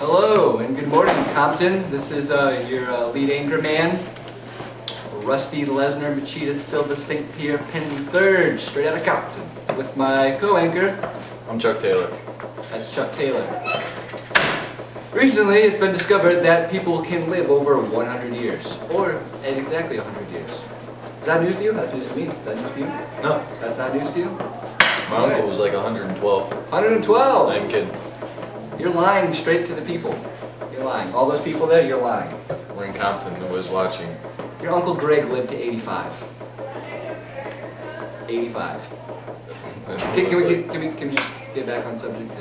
Hello and good morning, Compton. This is your lead anchor man, Rusty Lesnar Machida Silva St. Pierre Penn III, straight out of Compton, with my co-anchor. I'm Chuck Taylor. That's Chuck Taylor. Recently, it's been discovered that people can live over 100 years, or at exactly 100 years. Is that news to you? That's news to me. Is that news to you? No. That's not news to you? My uncle was like 112. 112? I'm kidding. You're lying straight to the people. You're lying. All those people there, you're lying. We're in Compton. Nobody's watching. Your Uncle Greg lived to 85. 85. Can we just get back on subject?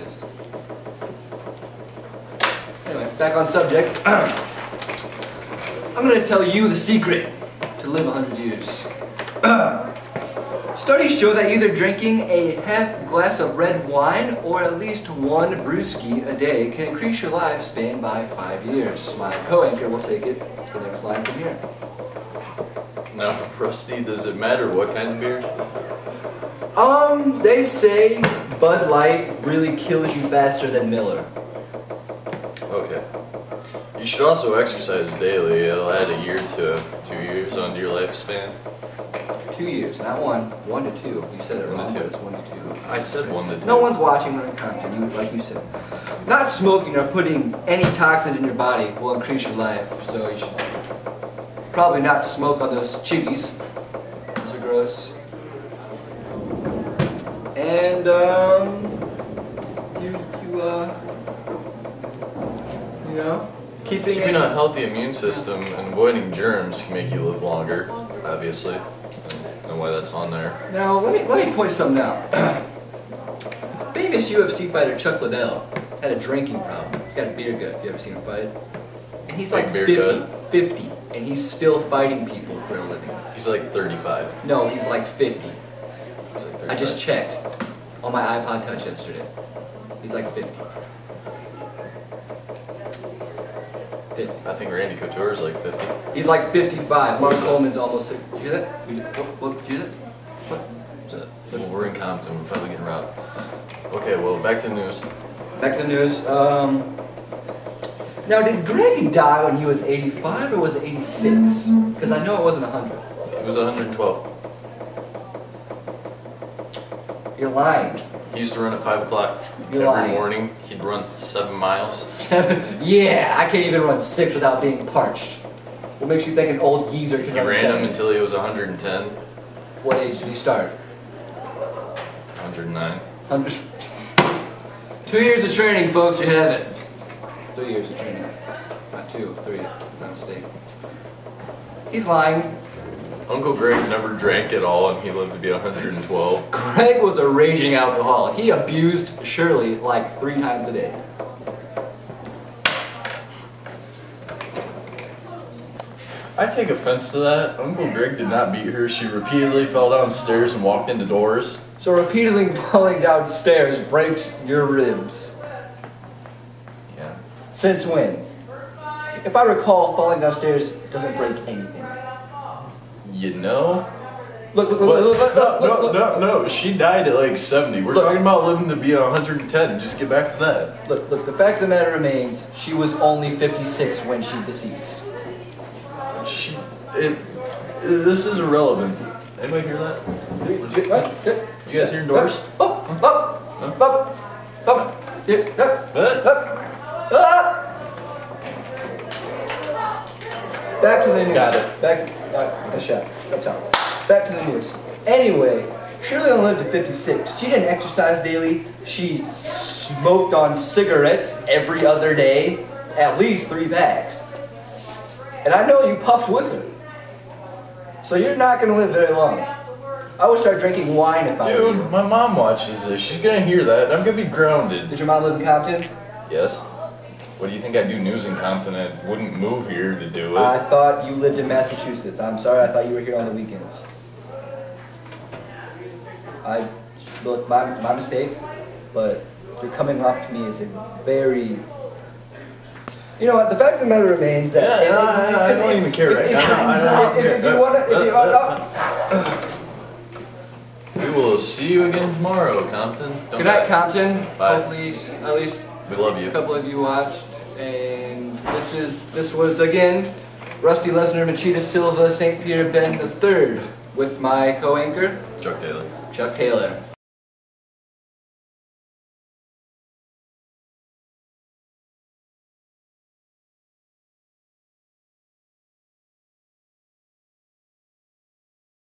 Anyway, back on subject. I'm going to tell you the secret to live 100 years. Studies show that either drinking a half glass of red wine or at least one brewski a day can increase your lifespan by 5 years. My co-anchor will take it to the next line from here. Now, Rusty, does it matter what kind of beer? They say Bud Light really kills you faster than Miller. Okay. You should also exercise daily. It'll add a year to 2 years onto your lifespan. 2 years, not 1. 1 to 2. You said it 1 wrong, to 2. but it's 1 to 2. I said 1 to 2. No one's watching when it comes to you, like you said. Not smoking or putting any toxins in your body will increase your life, so you should probably not smoke on those chickies. Those are gross. And, you know, keeping a healthy immune system and avoiding germs can make you live longer, obviously. I don't know why that's on there. Now, let me point something out. Famous UFC fighter Chuck Liddell had a drinking problem. He's got a beer gut, if you ever seen him fight. And he's like 50, and he's still fighting people for a living. He's like 35. No, he's like 50. He's like 35. I just checked on my iPod Touch yesterday. He's like 50. 50. I think Randy Couture is like 50. He's like 55. Mark Coleman's almost 60. Did you hear that? What did you hear that? What? Well, we're in Compton. We're probably getting robbed. Okay, well, back to the news. Back to the news. Now, did Greg die when he was 85 or was it 86? Because I know it wasn't 100. It was 112. You're lying. He used to run at 5 o'clock You're every lying. morning. He'd run 7 miles. 7? Yeah, I can't even run 6 without being parched. What makes you think an old geezer can He run ran 7? him until he was 110. What age did he start? 109. 100. 2 years of training, folks, you have it. 3 years of training. Not 2, 3, if I'm not mistaken. He's lying. Uncle Greg never drank at all, and he lived to be 112. Greg was a raging alcoholic. He abused Shirley like 3 times a day. I take offense to that. Uncle Greg did not beat her. She repeatedly fell downstairs and walked into doors. So repeatedly falling downstairs breaks your ribs. Yeah. Since when? If I recall, falling downstairs doesn't break anything. You know? Look. No. She died at like 70. We're talking about living to be 110. Just get back to that. Look, the fact of the matter remains, she was only 56 when she deceased. This is irrelevant. Anybody hear that? You guys hearing doors? Back to the news. Got it. Up top. Back to the news. Anyway, Shirley only lived to 56. She didn't exercise daily. She smoked on cigarettes every other day, at least 3 packs. And I know you puffed with her. So you're not going to live very long. I would start drinking wine if I were you. Dude, my mom watches this. She's gonna hear that. I'm gonna be grounded. Did your mom live in Compton? Yes. What do you think I do news in Compton? I wouldn't move here to do it. I thought you lived in Massachusetts. I'm sorry, I thought you were here on the weekends. Look, my mistake, but you're coming off to me as a very... You know what, the fact of the matter remains that... I don't even care right now. If you want to... We will see you again tomorrow, Compton. Good night, Compton. Bye. Hopefully, at least we love you. a couple of you watched. And this was again Rusty Lesnar, Machida Silva, St. Peter Ben III with my co-anchor Chuck Taylor. Chuck Taylor.